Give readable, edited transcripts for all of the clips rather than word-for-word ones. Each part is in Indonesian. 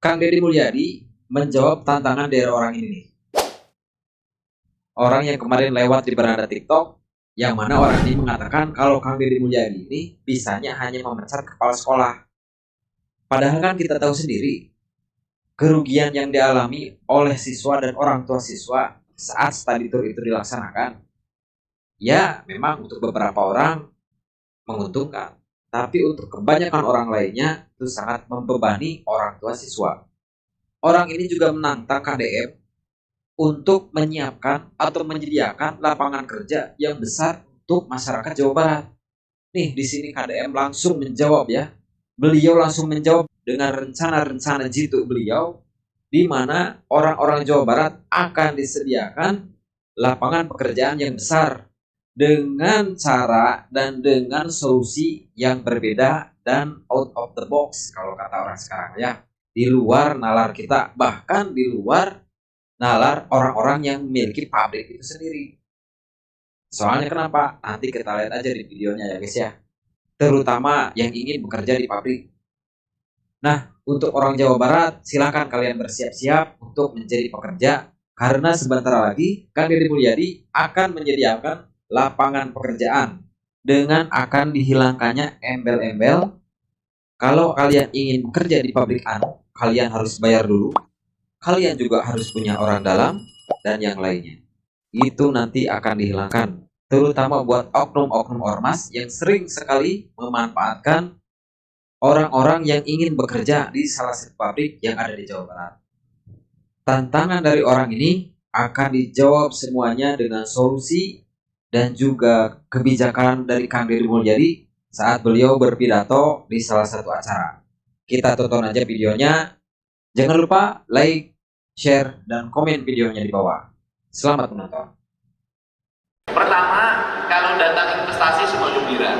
Kang Deddy Mulyadi menjawab tantangan dari orang ini nih. Orang yang kemarin lewat di beranda TikTok, yang mana orang ini mengatakan kalau Kang Deddy Mulyadi ini bisanya hanya memecat kepala sekolah. Padahal kan kita tahu sendiri, kerugian yang dialami oleh siswa dan orang tua siswa saat study tour itu dilaksanakan, ya memang untuk beberapa orang menguntungkan, tapi untuk kebanyakan orang lainnya itu sangat membebani orang tua siswa. Orang ini juga menantang KDM untuk menyiapkan atau menyediakan lapangan kerja yang besar untuk masyarakat Jawa Barat. Nih, di sini KDM langsung menjawab ya. Beliau langsung menjawab dengan rencana-rencana jitu beliau, di mana orang-orang Jawa Barat akan disediakan lapangan pekerjaan yang besar dengan cara dan dengan solusi yang berbeda dan out of the box kalau kata orang sekarang ya. Di luar nalar kita, bahkan di luar nalar orang-orang yang memiliki pabrik itu sendiri. Soalnya kenapa? Nanti kita lihat aja di videonya ya guys ya. Terutama yang ingin bekerja di pabrik. Nah, untuk orang Jawa Barat, silakan kalian bersiap-siap untuk menjadi pekerja. Karena sebentar lagi, Kang Deddy Mulyadi akan menyediakan lapangan pekerjaan. Dengan akan dihilangkannya embel-embel. Kalau kalian ingin bekerja di pabrik anu, kalian harus bayar dulu. Kalian juga harus punya orang dalam dan yang lainnya. Itu nanti akan dihilangkan. Terutama buat oknum-oknum ormas yang sering sekali memanfaatkan orang-orang yang ingin bekerja di salah satu pabrik yang ada di Jawa Barat. Tantangan dari orang ini akan dijawab semuanya dengan solusi dan juga kebijakan dari Kang Deddy Mulyadi saat beliau berpidato di salah satu acara. Kita tonton aja videonya. Jangan lupa like, share, dan komen videonya di bawah. Selamat menonton. Pertama, kalau datang investasi semua gembira.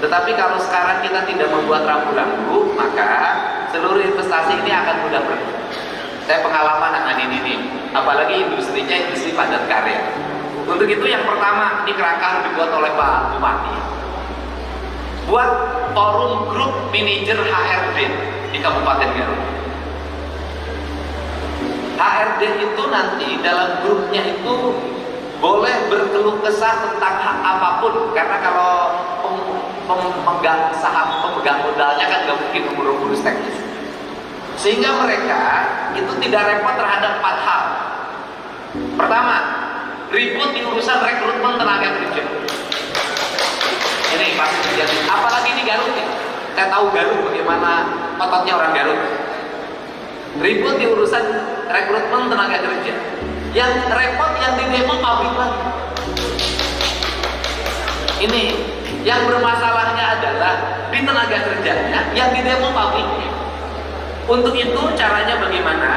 Tetapi kalau sekarang kita tidak membuat rambu-rambu, maka seluruh investasi ini akan mudah pergi. Saya pengalaman dengan ini, apalagi industrinya industri padat karya. Untuk itu yang pertama, ini kerangka harus dibuat oleh Pak Bupati. Buat forum grup manajer HRD di Kabupaten Garut. HRD itu nanti dalam grupnya itu boleh berkeluh kesah tentang hak apapun, karena kalau pemegang saham, pemegang modalnya kan nggak mungkin urus teknis, sehingga mereka itu tidak repot terhadap 4 hal. Pertama, ribut di urusan rekrutmen tenaga kerja. Ini pasti terjadi, apalagi di Garut nih. Saya tahu Garut bagaimana ototnya orang Garut. Ribut di urusan rekrutmen tenaga kerja. Yang repot yang di demo pabrik lagi. Ini yang bermasalahnya adalah di tenaga kerjanya, yang di demo pabriknya. Untuk itu caranya bagaimana?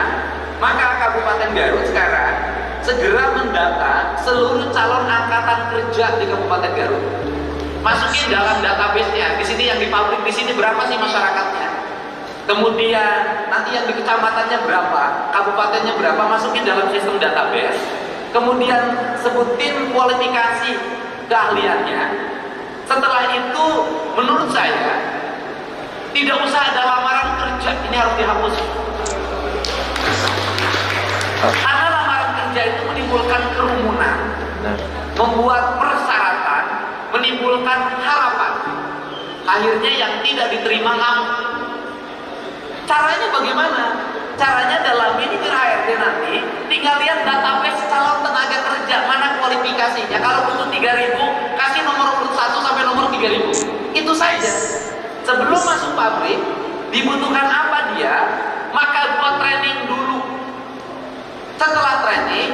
Maka Kabupaten Garut sekarang segera mendata seluruh calon angkatan kerja di Kabupaten Garut. Masukin dalam database-nya. Di sini yang di pabrik, di sini berapa sih masyarakatnya? Kemudian nanti yang di kecamatannya berapa, kabupatennya berapa, masukin dalam sistem database. Kemudian sebutin kualifikasi keahliannya. Setelah itu menurut saya tidak usah ada lamaran kerja, ini harus dihapus. Karena lamaran kerja itu menimbulkan kerumunan, membuat persyaratan, menimbulkan harapan. Akhirnya yang tidak diterima ngamuk. Caranya bagaimana? Caranya dalam ini HRD nanti tinggal lihat database calon tenaga kerja, mana kualifikasinya. Kalau butuh 3.000, kasih nomor urut 1 sampai nomor 3.000. Itu saja. Sebelum masuk pabrik, dibutuhkan apa dia, maka buat training dulu. Setelah training,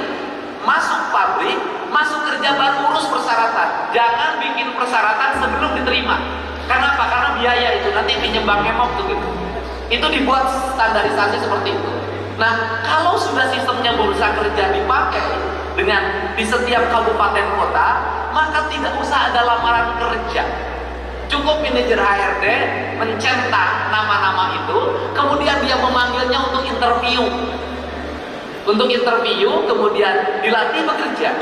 masuk pabrik, masuk kerja baru urus persyaratan. Jangan bikin persyaratan sebelum diterima. Kenapa? Karena biaya itu nanti penyebab hemok tuh gitu. Itu dibuat standarisasi seperti itu. Nah, kalau sudah sistemnya bursa kerja dipakai dengan di setiap kabupaten kota, maka tidak usah ada lamaran kerja. Cukup manajer HRD mencetak nama-nama itu, kemudian dia memanggilnya untuk interview. Untuk interview, kemudian dilatih bekerja.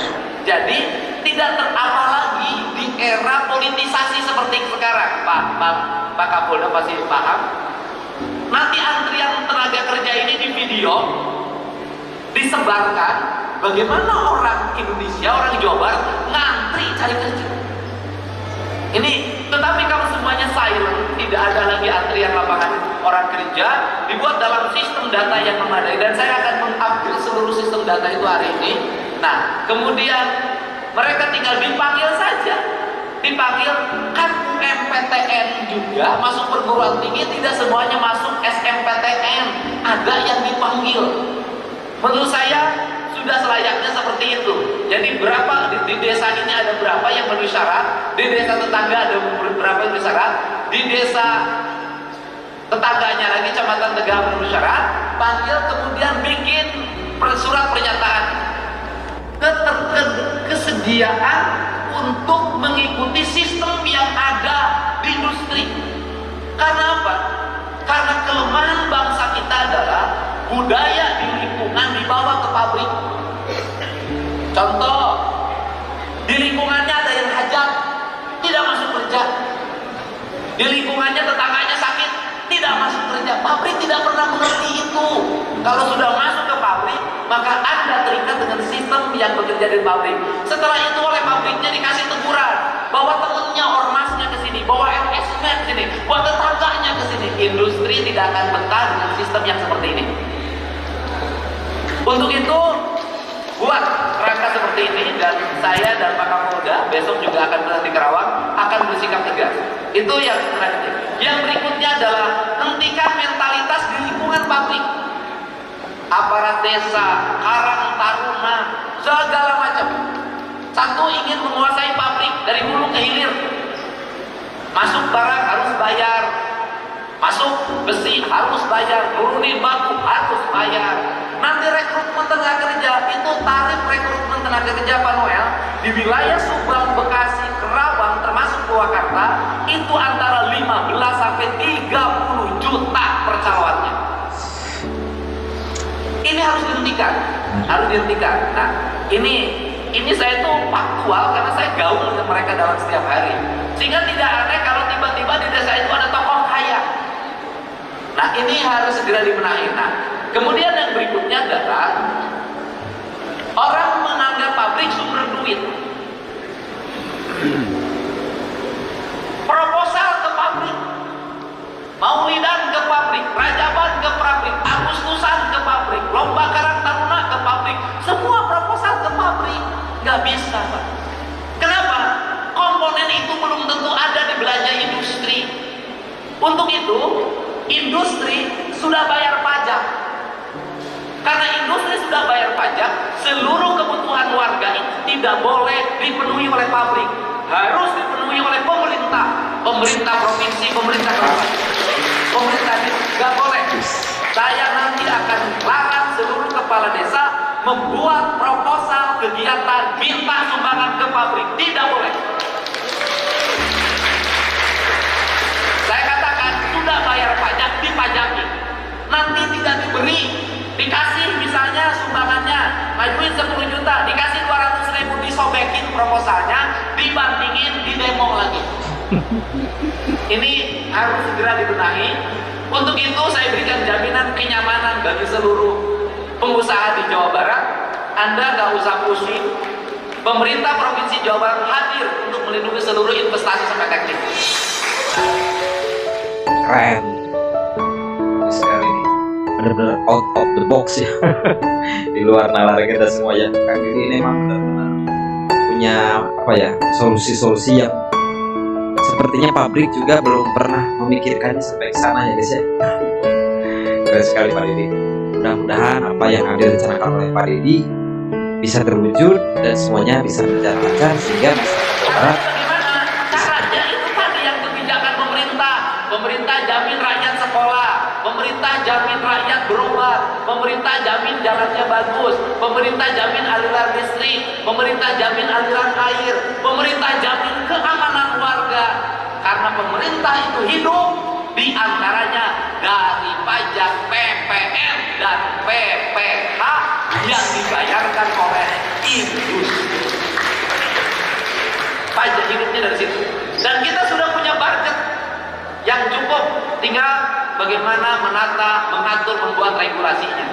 Jadi tidak terapa lagi di era politisasi seperti sekarang. Pak Kapolda pasti paham. Nanti antrian tenaga kerja video disebarkan bagaimana orang Indonesia, orang Jawa Barat ngantri cari kerja. Ini, tetapi kalau semuanya silent, tidak ada lagi antrian lapangan orang kerja, dibuat dalam sistem data yang memadai, dan saya akan mengambil seluruh sistem data itu hari ini. Nah, kemudian mereka tinggal dipanggil saja, dipanggil. Kan UMPTN juga masuk perguruan tinggi, tidak semuanya masuk SMPTN, ada yang dipanggil. Menurut saya sudah selayaknya seperti itu. Jadi berapa di desa ini ada berapa yang memenuhi syarat, di desa tetangga ada berapa yang memenuhi syarat, di desa tetangganya lagi Kecamatan Tegal memenuhi syarat, panggil, kemudian bikin surat pernyataan kesediaan untuk mengikuti sistem yang ada di industri. Karena apa? Karena kelemahan bangsa kita adalah budaya di lingkungan dibawa ke pabrik. Contoh, di lingkungannya ada yang hajat, tidak masuk kerja. Di lingkungannya tetangganya sakit, tidak masuk kerja. Pabrik tidak pernah mengerti itu. Kalau sudah masuk ke pabrik, maka Anda terikat dengan sistem yang bekerja di pabrik. Setelah itu oleh pabriknya dikasih teguran, bawa temennya, ormasnya ke sini, bawa MS-nya ke sini, bawa tetangganya ke sini. Industri tidak akan betah dengan sistem yang seperti ini. Untuk itu, buat rangka seperti ini, dan saya dan Pak Kapolda besok juga akan berada di Karawang, akan bersikap tegas. Itu yang selanjutnya. Yang berikutnya adalah hentikan mentalitas di lingkungan pabrik. Aparat desa, karang taruna, segala macam. Satu ingin menguasai pabrik dari hulu ke hilir. Masuk barang harus bayar, masuk besi harus bayar, turunin batu harus bayar. Nanti rekrutmen tenaga kerja, itu tarif rekrutmen tenaga kerja Pak Noel di wilayah Subang, Bekasi, Kerawang termasuk Purwakarta itu antara 15 sampai 30 juta per calonnya. Ini harus dihentikan, harus dihentikan. Nah, ini saya tuh faktual karena saya gaul dengan mereka dalam setiap hari. Sehingga tidak aneh kalau tiba-tiba di desa itu ada tokoh kaya. Nah, ini harus segera dibenahi. Nah, kemudian yang berikutnya adalah orang menganggap pabrik sumber duit. Proposal ke pabrik, Maulidan ke pabrik, Rajaban ke pabrik, Agustusan ke pabrik, Lomba Karang Taruna ke pabrik, semua proposal ke pabrik. Nggak bisa, Pak. Kenapa? Komponen itu belum tentu ada di belanja industri. Untuk itu, industri sudah bayar pajak. Karena industri sudah bayar pajak, seluruh kebutuhan warga itu tidak boleh dipenuhi oleh pabrik, harus dipenuhi oleh pemerintah, pemerintah provinsi, pemerintah kabupaten, pemerintah desa. Nggak boleh. Saya nanti akan larang seluruh kepala desa membuat proposal kegiatan minta sumbangan ke pabrik, tidak boleh. Saya katakan sudah bayar pajak, dipajaki. Nanti tidak diberi, dikasih misalnya sumbangannya, majuin 10 juta, dikasih 200.000, disobekin proposalnya, dibandingin, di demo lagi. Ini harus segera dibenahi. Untuk itu saya berikan jaminan kenyamanan bagi seluruh pengusaha di Jawa Barat. Anda nggak usah pusing. Pemerintah Provinsi Jawa Barat hadir untuk melindungi seluruh investasi sampai teknik. Keren sekali nih, benar-benar out of the box ya. Di luar nalar kita semua ya. Kang Diri ini memang benar-benar punya apa ya, solusi-solusi yang sepertinya pabrik juga belum pernah memikirkannya sampai ke sana ya guys ya. Keren sekali Pak Didi. Mudah-mudahan apa yang ada direncanakan oleh Pak Didi bisa terwujud dan semuanya bisa berjalan lancar sehingga masyarakat Jawa Barat. Bagaimana caranya? Itu tadi yang kebijakan pemerintah. Pemerintah jamin rakyat sekolah, pemerintah jamin rakyat berobat, pemerintah jamin jalannya bagus, pemerintah jamin aliran listrik, pemerintah jamin aliran air, pemerintah jamin keamanan warga. Karena pemerintah itu hidup di antaranya dari pajak PPN dan PPH yang dibayarkan oleh industri. Pajak hidupnya dari situ. Dan kita sudah punya budget yang cukup, tinggal bagaimana menata, mengatur, membuat regulasinya.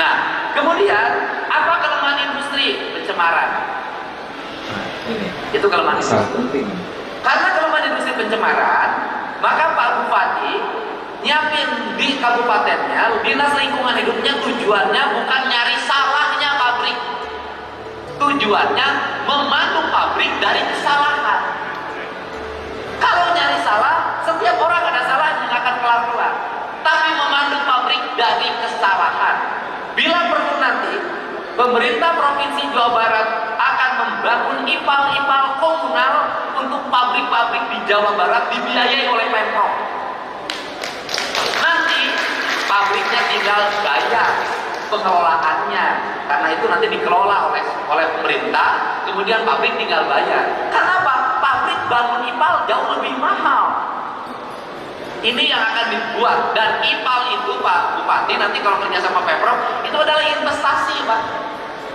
Nah, kemudian apa kelemahan industri? Pencemaran. Nah, ini Itu kelemahan masalah industri. penting. Karena kelemahan industri pencemaran, maka Pak Bupati nyiapin di kabupatennya dinas lingkungan hidupnya, tujuannya bukan nyari salahnya pabrik, tujuannya memandu pabrik dari kesalahan. Kalau nyari salah, setiap orang ada salahnya, nggak akan kelar-kelar. Tapi memandu pabrik dari kesalahan. Bila perlu nanti, pemerintah Provinsi Jawa Barat akan membangun ipal-ipal komunal untuk pabrik-pabrik di Jawa Barat dibiayai oleh Pemprov. Nanti pabriknya tinggal bayar pengelolaannya, karena itu nanti dikelola oleh pemerintah, kemudian pabrik tinggal bayar. Karena apa? Pabrik bangun ipal jauh lebih mahal. Ini yang akan dibuat, dan ipal itu Pak Bupati nanti kalau kerja sama Pemprov itu adalah investasi Pak.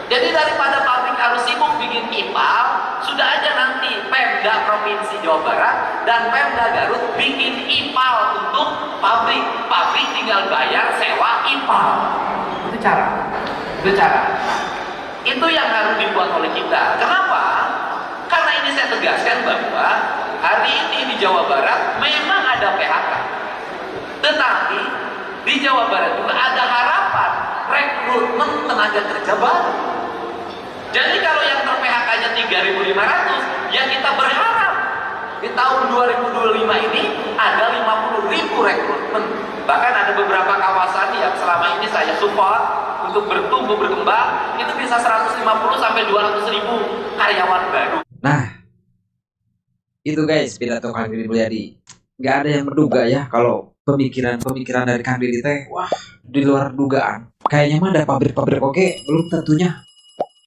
Jadi daripada pabrik harus sibuk bikin ipal, sudah aja nanti Pemda Provinsi Jawa Barat dan Pemda Garut bikin ipal untuk pabrik. Pabrik tinggal bayar sewa ipal. Itu cara. Itu cara. Itu yang harus dibuat oleh kita. Kenapa? Karena ini saya tegaskan bahwa hari ini di Jawa Barat memang ada PHK. Tetapi di Jawa Barat juga ada harapan rekrutmen tenaga kerja baru. Jadi kalau yang ter-PHK-nya 3.500, ya kita berharap di tahun 2025 ini ada 50.000 rekrutmen. Bahkan ada beberapa kawasan yang selama ini saya support untuk bertumbuh berkembang, itu bisa 150 sampai 200.000 karyawan baru. Nah, itu guys pidato Kang Deddy Mulyadi. Nggak ada yang menduga ya kalau pemikiran dari Kang Deddy teh, wah, di luar dugaan. Kayaknya mah ada pabrik-pabrik oke, belum tentunya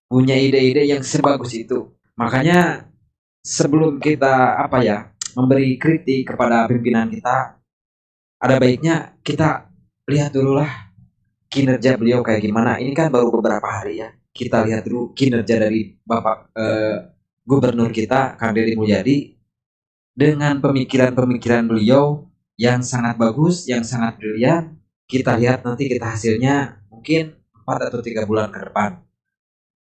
punya ide-ide yang sebagus itu. Makanya sebelum kita memberi kritik kepada pimpinan kita, ada baiknya kita lihat dulu lah kinerja beliau kayak gimana. Ini kan baru beberapa hari ya. Kita lihat dulu kinerja dari Bapak Gubernur kita Kang Deddy Mulyadi dengan pemikiran-pemikiran beliau yang sangat bagus, yang sangat brilian. Kita lihat nanti kita hasilnya mungkin 4 atau 3 bulan ke depan.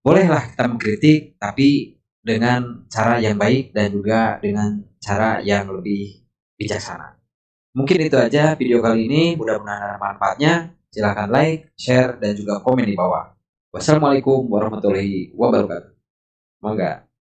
Bolehlah kita mengkritik, tapi dengan cara yang baik dan juga dengan cara yang lebih bijaksana. Mungkin itu aja video kali ini, mudah-mudahan ada manfaatnya. Silahkan like, share, dan juga komen di bawah. Wassalamualaikum warahmatullahi wabarakatuh. Mangga.